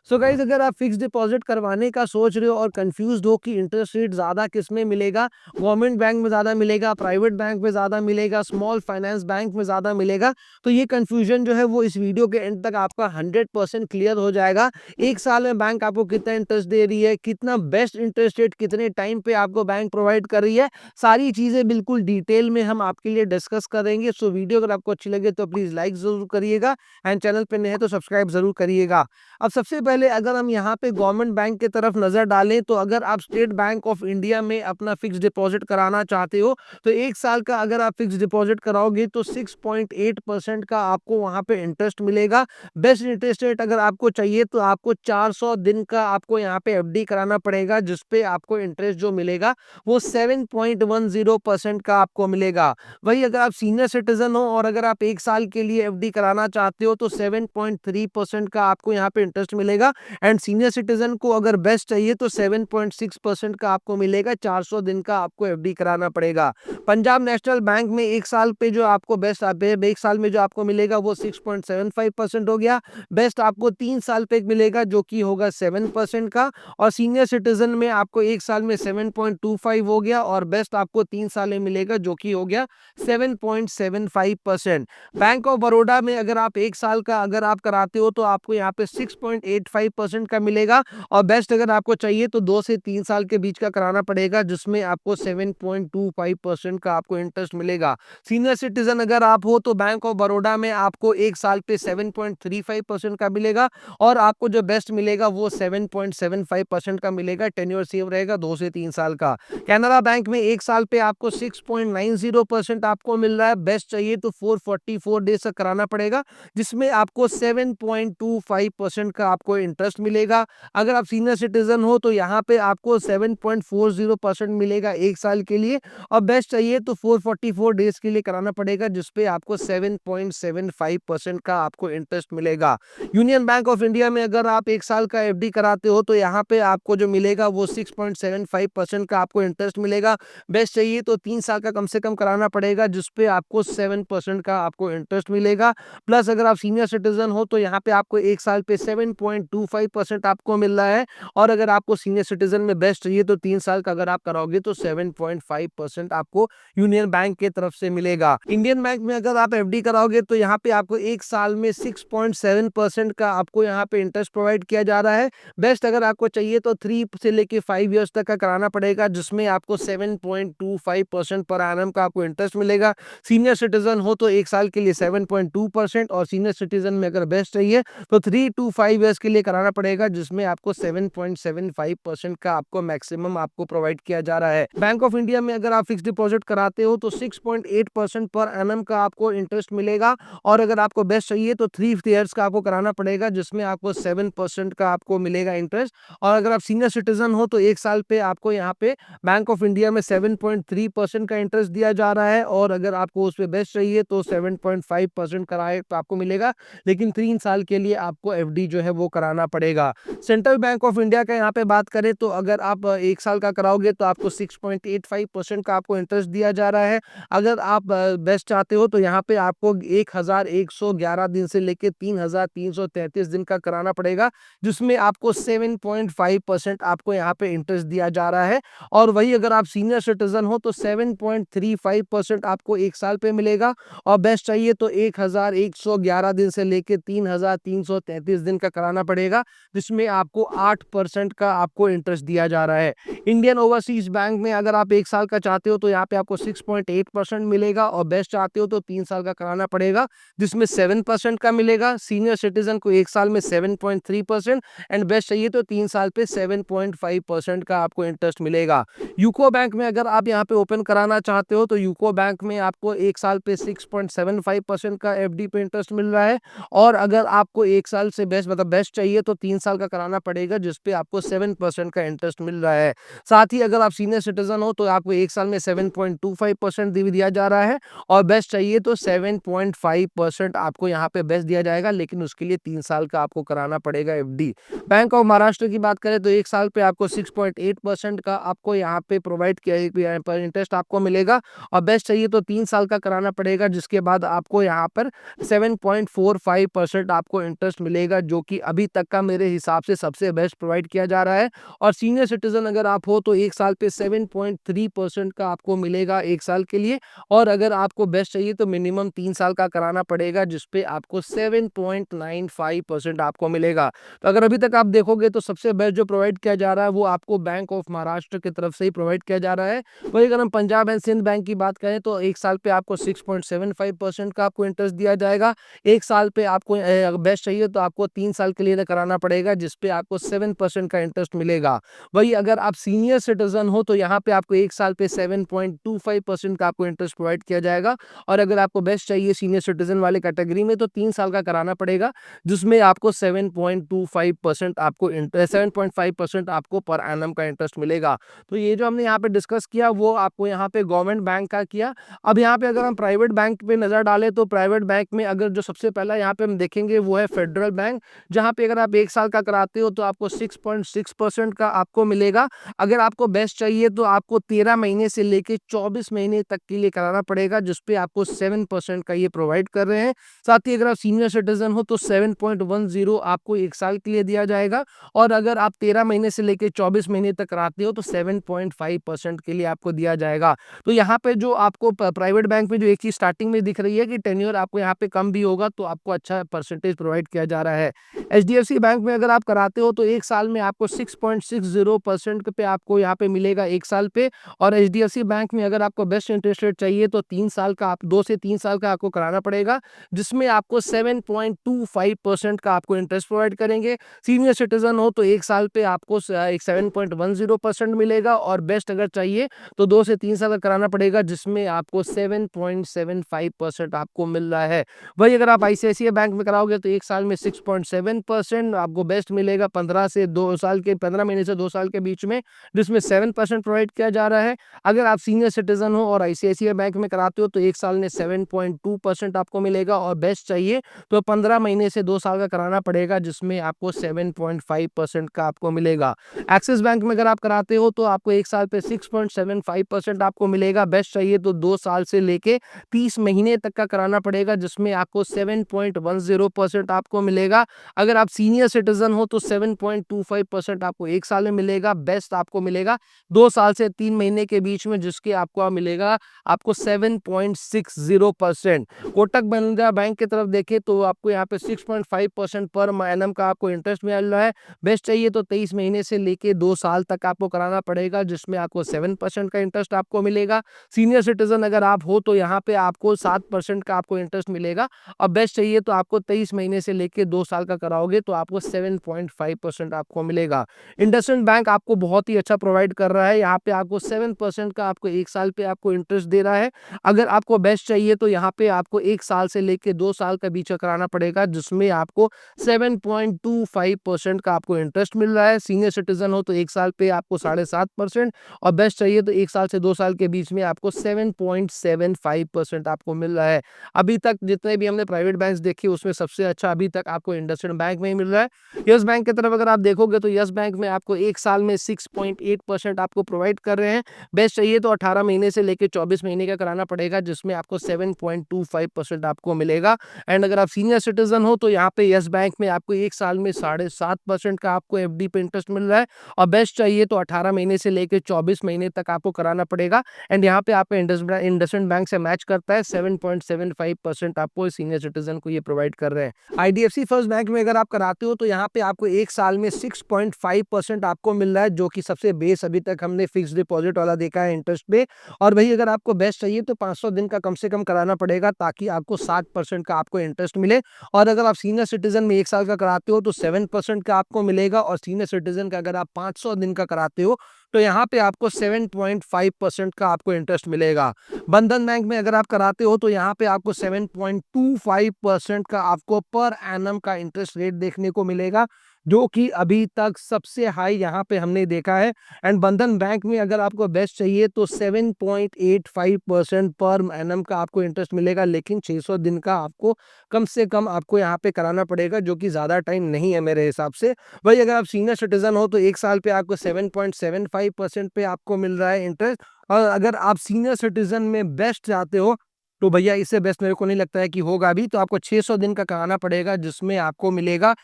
So guys, अगर आप fix deposit करवाने का सोच रहे हो और कंफ्यूज्ड हो कि इंटरेस्ट रेट ज़्यादा किस में मिलेगा, गवर्नमेंट बैंक में ज़्यादा मिलेगा, प्राइवेट बैंक में ज़्यादा मिलेगा, स्मॉल फाइनेंस बैंक में ज़्यादा मिलेगा, तो ये कंफ्यूजन जो है वो इस वीडियो के एंड तक आपका 100% क्लियर हो जाएगा। एक साल में बैंक आपको कितना इंटरेस्ट दे रही है, कितना बेस्ट इंटरेस्ट रेट कितने टाइम पे आपको बैंक प्रोवाइड कर रही है, सारी चीज़ें बिल्कुल डिटेल में हम आपके लिए डिस्कस करेंगे। सो वीडियो अगर आपको अच्छी लगे तो प्लीज़ लाइक ज़रूर करिएगा एंड चैनल पे नए हैं तो सब्सक्राइब ज़रूर करिएगा। अब सबसे पहले अगर हम यहाँ पे गवर्नमेंट बैंक की तरफ नजर डालें, तो अगर आप स्टेट बैंक ऑफ इंडिया में अपना फिक्स डिपॉजिट कराना चाहते हो, तो एक साल का अगर आप फिक्स डिपॉजिट कराओगे तो 6.8% का आपको वहां पे इंटरेस्ट मिलेगा। बेस्ट इंटरेस्ट रेट अगर आपको चाहिए तो आपको 400 दिन का आपको यहाँ पे एफडी कराना पड़ेगा, जिसपे आपको इंटरेस्ट जो मिलेगा वो 7.10% का आपको मिलेगा। वही अगर आप सीनियर सिटीजन हो और अगर आप एक साल के लिए एफडी कराना चाहते हो तो 7.3% का आपको यहाँ पे इंटरेस्ट मिलेगा। एंड सीनियर सिटीजन को अगर बेस्ट चाहिए तो 7.6% का आपको मिलेगा। 400 दिन का आपको एफडी कराना पड़ेगा। पंजाब नेशनल बैंक में एक साल पे जो आपको बेस्ट एक साल में जो आपको मिलेगा वो 6.75% हो गया। बेस्ट आपको 3 साल पे मिलेगा जो कि होगा 7% का। और सीनियर सिटीजन में आपको एक साल में 7.25 हो गया और बेस्ट आपको 3 साल में मिलेगा जो कि हो गया 7.75%। बैंक ऑफ बड़ौदा में अगर आप एक साल का अगर आप कराते हो तो आपको यहाँ पे 6.85% का मिलेगा। और बेस्ट अगर आपको चाहिए तो 2 से 3 साल के बीच का कराना पड़ेगा, जिसमें आपको 7.25% का आपको इंटरेस्ट मिलेगा। सीनियर सिटीजन अगर आप हो तो बैंक ऑफ बड़ौदा में आपको एक साल पे 7.35% का मिलेगा और आपको जो बेस्ट मिलेगा वो 7.75% का मिलेगा। टेन्योर सेम रहेगा 2 से 3 साल का। कैनरा बैंक में एक साल पे आपको 6.90% आपको मिल रहा है। बेस्ट चाहिए तो 444 डेज तक कराना पड़ेगा, जिसमें आपको 7.25% का आपको इंटरेस्ट मिलेगा। अगर आप सीनियर सिटीजन हो तो यहाँ पे आपको 7.40% मिलेगा एक साल के लिए। और बेस्ट चाहिए तो 444 डेज के लिए कराना पड़ेगा, जिसपे आपको 7.75% का आपको इंटरेस्ट मिलेगा। यूनियन बैंक ऑफ इंडिया में अगर आप एक साल का एफडी कराते हो तो यहाँ पे आपको जो मिलेगा वो 6.75% का आपको इंटरेस्ट मिलेगा। बेस्ट चाहिए तो 3 साल का कम से कम कराना पड़ेगा, जिसपे आपको 7% का आपको इंटरेस्ट मिलेगा। प्लस अगर आप सीनियर सिटीजन हो तो यहाँ पे आपको एक साल पे 7.25% आपको मिल रहा है। और अगर आपको सीनियर सिटीजन में बेस्ट चाहिए तो 3 साल का अगर आप कराओगे तो 7.5% आपको यूनियन बैंक की तरफ से मिलेगा। इंडियन बैंक में अगर आप एफडी कराओगे तो यहाँ पे आपको एक साल में 6.7% का आपको यहाँ पे इंटरेस्ट प्रोवाइड किया जा रहा है। बेस्ट अगर आपको चाहिए तो 3 से लेके 5 ईयर्स तक का कराना पड़ेगा, जिसमें आपको 7.25% पर एनम का आपको इंटरेस्ट मिलेगा। सीनियर सिटीजन हो तो एक साल के लिए 7.2% और सीनियर सिटीजन में अगर बेस्ट चाहिए तो 3 to 5 ईयर्स के लिए कराना पड़ेगा, जिसमें आपको 7.75% का आपको मैक्सिमम आपको प्रोवाइड किया जा रहा है। बैंक ऑफ इंडिया में अगर आप फिक्स डिपॉजिट कराते हो तो 6.8% पर एनम का आपको इंटरेस्ट मिलेगा। और अगर आपको बेस्ट चाहिए तो 3 ईयर्स का आपको कराना पड़ेगा, जिसमें आपको 7% का आपको मिलेगा इंटरेस्ट। और अगर आप सीनियर सिटीजन हो तो एक साल पे आपको यहाँ पे बैंक ऑफ इंडिया में 7.3% का इंटरेस्ट दिया जा रहा है। और अगर आपको उस पे बेस्ट चाहिए तो 7.5% कराए तो आपको मिलेगा, लेकिन 3 साल के लिए आपको एफडी जो है वो कराना पड़ेगा। सेंट्रल बैंक ऑफ इंडिया का यहाँ पे बात करें तो अगर आप एक साल का कराओगे तो आपको 6.85% का आपको इंटरेस्ट दिया जा रहा है। अगर आप बेस्ट चाहते हो तो यहाँ पे आपको 1111 दिन से लेके 3333 दिन का कराना पड़ेगा, जिसमें आपको 7.5% आपको यहाँ पे इंटरेस्ट दिया जा रहा है। और वही अगर आप सीनियर सिटीजन हो तो 7.35% आपको एक साल पे मिलेगा। और बेस्ट चाहिए तो 1111 दिन से लेके 3333 दिन का कराना पड़ेगा, जिसमें आपको 8% का आपको इंटरेस्ट दिया जा रहा है। इंडियन ओवरसीज बैंक में अगर आप एक साल का चाहते हो तो यहाँ पे आपको 6.8% मिलेगा। और बेस्ट चाहते हो तो 3 साल का कराना पड़ेगा, जिसमें 7% का मिलेगा। सीनियर सिटीजन को एक साल में 7.3% एंड बेस्ट चाहिए तो 3 साल पे 7.5% का आपको इंटरेस्ट मिलेगा। यूको बैंक में अगर आप यहाँ पे ओपन कराना चाहते हो तो यूको बैंक में आपको एक साल पे 6.75% का एफडी पे इंटरेस्ट मिल रहा है। और अगर आपको एक साल से बेस्ट चाहिए तो 3 साल का कराना पड़ेगा, जिसपे आपको 7% का इंटरेस्ट मिल रहा है। साथ ही अगर आप सीनियर सिटीजन हो तो आपको एक साल में 7.25% दिया जा रहा है। और बेस्ट चाहिए तो 7.5% आपको यहाँ पे बेस्ट दिया जाएगा, लेकिन उसके लिए 3 साल का आपको कराना पड़ेगा एफडी। बैंक ऑफ महाराष्ट्र की बात करें तो एक साल पे आपको 6.8% का आपको यहाँ पे प्रोवाइड किया पर इंटरेस्ट आपको मिलेगा। और बेस्ट चाहिए तो 3 साल का कराना पड़ेगा, जिसके बाद आपको यहाँ पर 7.45% आपको इंटरेस्ट मिलेगा, जो कि अभी तक का मेरे हिसाब से सबसे बेस्ट प्रोवाइड किया जा रहा है। और सीनियर सिटीजन अगर आप हो तो 1 साल पे 7.3% का आपको मिलेगा 1 साल के लिए। और अगर आपको बेस्ट चाहिए तो मिनिमम 3 साल का कराना पड़ेगा, जिस पे आपको 7.95% आपको मिलेगा। तो अगर अभी तक आप देखोगे तो सबसे बेस्ट जो प्रोवाइड किया जा रहा है वो आपको बैंक ऑफ महाराष्ट्र की तरफ से ही प्रोवाइड किया जा रहा है। वही अगर हम पंजाब एंड सिंध बैंक की बात करें तो 1 साल पे आपको 6.75% का आपको इंटरेस्ट दिया जाएगा। 1 साल पे आपको बेस्ट चाहिए तो आपको 3 साल के लिए कराना पड़ेगा, जिस पे आपको 7% का इंटरेस्ट मिलेगा। वही अगर आप सीनियर सिटीजन हो तो यहाँ पे आपको 1 साल पे 7.25% का आपको इंटरेस्ट प्रोवाइड किया जाएगा। और अगर आपको बेस्ट चाहिए सीनियर सिटीजन वाले कैटेगरी में तो 3 साल का कराना पड़ेगा, जिसमें आपको 7.25% आपको 7.5% आपको पर एनम का इंटरेस्ट मिलेगा। तो ये जो हमने यहाँ पे डिस्कस किया वो आपको यहाँ पे गवर्नमेंट बैंक का किया। अब यहाँ पे अगर हम प्राइवेट बैंक पे नजर डालें तो प्राइवेट बैंक में अगर जो सबसे पहला यहाँ पे हम देखेंगे वो है फेडरल बैंक, जहाँ पे अगर आप 1 साल का कराते हो तो आपको 6.6% का आपको मिलेगा। अगर आपको बेस्ट चाहिए तो आपको 13 महीने से लेके 24 महीने तक के लिए कराना पड़ेगा, जिसपे आपको 7% का ये प्रोवाइड कर रहे हैं। साथ ही अगर आप सीनियर सिटीजन हो तो 7.10 आपको 1 साल के लिए दिया जाएगा। और अगर आप 13 महीने से लेके 24 महीने तक कराते हो तो 7.5% के लिए आपको दिया जाएगा। तो यहाँ पे जो आपको प्राइवेट बैंक में जो एक चीज स्टार्टिंग में दिख रही है कि टेन्योर आपको यहाँ पे कम भी होगा तो आपको अच्छा परसेंटेज प्रोवाइड किया जा रहा है। एचडीएफसी बैंक में अगर आप कराते हो तो 1 साल में आपको 6.60% पे आपको यहाँ पे मिलेगा 1 साल पे। और एचडीएफसी बैंक में अगर आपको बेस्ट इंटरेस्ट रेट चाहिए तो 3 साल का आप 2 से 3 साल का आपको कराना पड़ेगा, जिसमें आपको 7.25% का आपको इंटरेस्ट प्रोवाइड करेंगे। सीनियर सिटीजन हो तो 1 साल पे आपको एक 7.10% मिलेगा। और बेस्ट अगर चाहिए तो 2 से 3 साल का कराना पड़ेगा, जिसमें आपको 7.75% आपको मिल रहा है। वही अगर आप आईसीआईसीआई बैंक में कराओगे तो 1 साल में 6.7% आपको बेस्ट मिलेगा 15 महीने से 2 साल के बीच में, जिसमें 7% प्रोवाइड किया जा रहा है। अगर आप सीनियर सिटीजन हो और आईसीआईसीआई बैंक में कराते हो तो 1 साल में 7.2% आपको मिलेगा। और बेस्ट चाहिए तो 15 महीने से 2 साल का कराना पड़ेगा, जिसमें आपको 7.5% का आपको मिलेगा। एक्सिस बैंक में अगर आप कराते हो तो आपको 1 साल पे 6.75% आपको मिलेगा। बेस्ट चाहिए तो 2 साल से लेके 30 महीने तक का कराना पड़ेगा, जिसमें आपको 7.10% आपको मिलेगा। अगर आप सीनियर सिटीजन हो तो 7.25% आपको 1 साल में मिलेगा। बेस्ट आपको मिलेगा 2 साल से 3 महीने के बीच में, जिसके आपको मिलेगा आपको 7.60%। कोटक महिंद्रा बैंक की तरफ देखें तो आपको यहाँ पे 6.5% पर एनम का आपको इंटरेस्ट मिल रहा है। बेस्ट चाहिए तो 23 महीने से लेके 2 साल तक आपको कराना पड़ेगा, जिसमें आपको 7% का इंटरेस्ट आपको मिलेगा। सीनियर सिटीजन अगर आप हो तो यहाँ पे आपको 7% का आपको इंटरेस्ट मिलेगा। और बेस्ट चाहिए तो आपको 23 महीने से लेके 2 साल का कराओगे तो आपको 7.5% आपको मिलेगा। इंडसइंड बैंक आपको बहुत ही अच्छा प्रोवाइड कर रहा है। यहाँ पे आपको 7% का आपको 1 साल पे आपको इंटरेस्ट दे रहा है। अगर आपको बेस्ट चाहिए तो यहाँ पे आपको 1 साल से लेके 2 साल का बीच का कराना पड़ेगा, जिसमें आपको 7.25% का आपको इंटरेस्ट मिल रहा है। सीनियर सिटीजन हो तो 1 साल पे आपको 7.5% और बेस्ट चाहिए तो 1 साल से 2 साल के बीच में आपको 7.75% आपको मिल रहा है। अभी तक जितने भी हमने प्राइवेट बैंक्स देखे उसमें सबसे अच्छा अभी तक आपको इंडसइंड बैंक में ही मिल रहा है। यस बैंक की तरफ अगर आप देखोगे तो यस बैंक में आपको 1 साल में 6.8% आपको प्रोवाइड कर रहे हैं। बेस्ट चाहिए तो 18 महीने से लेकर 24 महीने का कराना पड़ेगा, जिसमें आपको 7.25% आपको मिलेगा। एंड अगर आप सीनियर सिटीजन हो तो यहाँ पे यस बैंक में आपको 1 साल में 7.5% का आपको एफडी पे इंटरेस्ट मिल रहा है। और बेस्ट चाहिए तो 18 महीने से लेकर 24 महीने तक आपको कराना पड़ेगा। एंड यहाँ पे आपको इंडसइंड बैंक से मैच करता है। 7.75% आपको सीनियर सिटीजन को ये प्रोवाइड कर रहे हैं। आईडीएफसी फर्स्ट बैंक में अगर आप कराते हो तो यहाँ पे आपको 1 साल में 6.5% आपको मिल रहा है, जो कि सबसे बेस अभी तक हमने फिक्स डिपॉजिट वाला देखा है इंटरेस्ट पे। और वही अगर आपको बेस्ट चाहिए तो 500 दिन का कम से कम कराना पड़ेगा, ताकि आपको 60% का आपको इंटरेस्ट मिले। और अगर आप सीनियर सिटीजन में 1 साल का कराते हो तो 7% का आपको मिलेगा। और सीनियर सिटीजन का अगर आप 500 दिन का कराते हो तो यहाँ पे आपको 7.5% का आपको इंटरेस्ट मिलेगा। बंधन बैंक में अगर आप कराते हो तो यहाँ पे आपको 7.25% का आपको पर एनम का इंटरेस्ट रेट देखने को मिलेगा, जो कि अभी तक सबसे हाई यहाँ पे हमने देखा है। एंड बंधन बैंक में अगर आपको बेस्ट चाहिए तो 7.85% पर एनम का आपको इंटरेस्ट मिलेगा, लेकिन 600 दिन का आपको कम से कम आपको यहाँ पे कराना पड़ेगा, जो कि ज़्यादा टाइम नहीं है मेरे हिसाब से। वही अगर आप सीनियर सिटीजन हो तो 1 साल पे आपको 7.75% पे आपको मिल रहा है इंटरेस्ट। और अगर आप सीनियर सिटीजन में बेस्ट चाहते हो तो भैया इससे बेस्ट मेरे को नहीं लगता है कि होगा भी, तो आपको 600 दिन का कराना पड़ेगा जिसमें आपको मिलेगा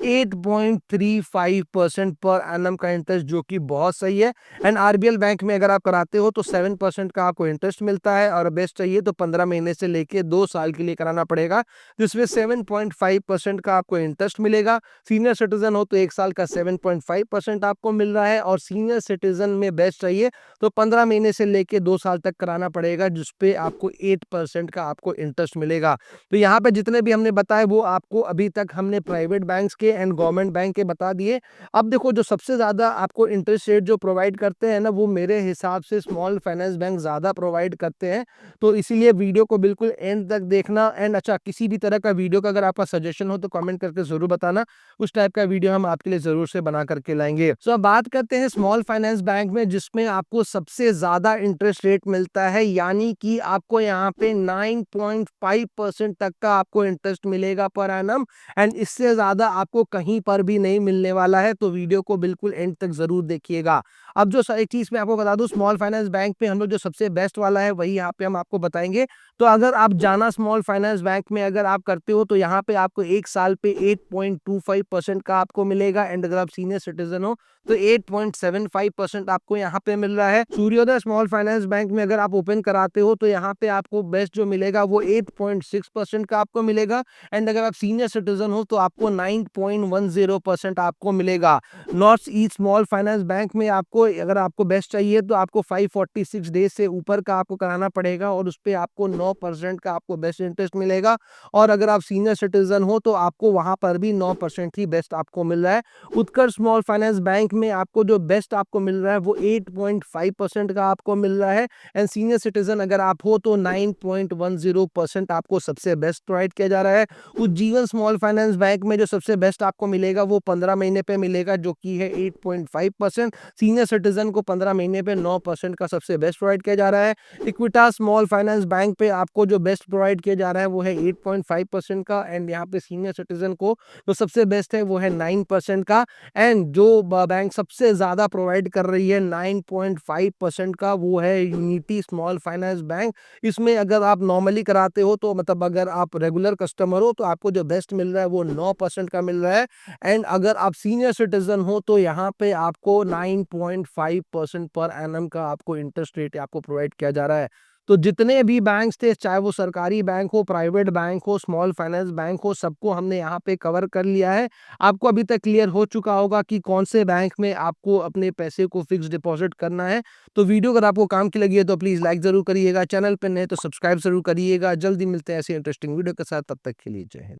8.35% पर एनम का इंटरेस्ट, जो कि बहुत सही है। एंड आरबीएल बैंक में अगर आप कराते हो तो 7% का आपको इंटरेस्ट मिलता है, और बेस्ट चाहिए तो 15 महीने से लेके 2 साल के लिए कराना पड़ेगा, जिसमें 7.5% का आपको इंटरेस्ट मिलेगा। सीनियर सिटीजन हो तो 1 साल का 7.5% आपको मिल रहा है, और सीनियर सिटीजन में बेस्ट चाहिए तो 15 महीने से लेके 2 साल तक कराना पड़ेगा, जिसपे आपको 8% का आपको इंटरेस्ट मिलेगा। तो यहाँ पे जितने भी हमने बताए वो आपको अभी तक हमने प्राइवेट बैंक्स के एंड गवर्नमेंट बैंक के बता दिए। अब देखो जो सबसे ज़्यादा आपको इंटरेस्ट रेट जो प्रोवाइड करते हैं ना, वो मेरे हिसाब से स्मॉल फाइनेंस बैंक ज़्यादा प्रोवाइड करते हैं। तो इसीलिए वीडियो को बिल्कुल एंड तक देखना। एंड अच्छा, किसी भी तरह का वीडियो का अगर आपका सजेशन हो तो कमेंट करके ज़रूर बताना, उस टाइप का वीडियो हम आपके लिए ज़रूर से बना करके लाएंगे। सो अब बात करते हैं स्मॉल फाइनेंस बैंक में, जिसमें आपको सबसे ज़्यादा इंटरेस्ट रेट मिलता है, यानी कि आपको यहाँ पे 9.5% तक का आपको इंटरेस्ट मिलेगा पर एनम। एंड इससे ज़्यादा आपको कहीं पर भी नहीं मिलने वाला है, तो वीडियो को बिल्कुल एंड तक ज़रूर देखिएगा। अब जो एक चीज़ मैं आपको बता दूं, स्मॉल फाइनेंस बैंक पे हम लोग जो सबसे बेस्ट वाला है वही यहाँ पे हम आपको बताएंगे। तो अगर आप जाना स्मॉल फाइनेंस बैंक में अगर आप करते हो तो यहाँ पे आपको 1 साल पे 8.25% का आपको मिलेगा, एंड अगर आप सीनियर सिटीजन हो तो 8.75% आपको यहाँ पे मिल रहा है। सूर्योदय स्मॉल फाइनेंस बैंक में अगर आप ओपन कराते हो तो यहाँ पे आपको बेस्ट जो मिलेगा वो 8.6% का आपको मिलेगा, एंड अगर आप सीनियर सिटीजन हो तो आपको 9.10% आपको मिलेगा। North east small finance bank में आपको अगर आपको बेस्ट चाहिए तो आपको 546 डेज से ऊपर का आपको कराना पड़ेगा, और उस पर आपको 9% का आपको बेस्ट इंटरेस्ट मिलेगा। और अगर आप सीनियर सिटीजन हो तो आपको वहां पर भी 9% ही बेस्ट आपको मिल रहा है। उत्कर्ष स्मॉल फाइनेंस बैंक में आपको जो बेस्ट आपको मिल रहा है वो 8.5% का आपको मिल रहा है, एंड सीनियर सिटीजन अगर आप हो तो 9.10% आपको सबसे बेस्ट प्रोवाइड किया जा रहा है। उज्जीवन स्मॉल फाइनेंस बैंक में जो सबसे बेस्ट आपको मिलेगा वो 15 महीने पे मिलेगा, जो कि है 8.5%। सीनियर सिटीजन को 15 महीने पे 9% का सबसे बेस्ट प्रोवाइड किया जा रहा है। इक्विटा स्मॉल फाइनेंस बैंक पे आपको जो बेस्ट प्रोवाइड किया जा रहा है वो है 8.5% का, एंड यहाँ पे सीनियर सिटीजन को जो सबसे बेस्ट है वो है 9% का। एंड जो बैंक सबसे ज्यादा प्रोवाइड कर रही है 9.5% का वो है यूनिटी स्मॉल फाइनेंस बैंक। इसमें अगर आप नॉर्मली कराते हो तो मतलब अगर आप रेगुलर कस्टमर हो तो आपको जो बेस्ट मिल रहा है वो 9% का मिल रहा है, एंड अगर आप सीनियर सिटीजन हो तो यहाँ पे आपको 9.5% पर एनम का आपको इंटरेस्ट रेट आपको प्रोवाइड किया जा रहा है। तो जितने भी बैंक्स थे, चाहे वो सरकारी बैंक हो, प्राइवेट बैंक हो, स्मॉल फाइनेंस बैंक हो, सबको हमने यहाँ पे कवर कर लिया है। आपको अभी तक क्लियर हो चुका होगा कि कौन से बैंक में आपको अपने पैसे को फिक्स डिपॉजिट करना है। तो वीडियो अगर आपको काम की लगी है तो प्लीज़ लाइक ज़रूर करिएगा, चैनल पर नए तो सब्सक्राइब ज़रूर करिएगा। जल्दी मिलते हैं ऐसे इंटरेस्टिंग वीडियो के साथ, तब तक के लिए जय हिंद।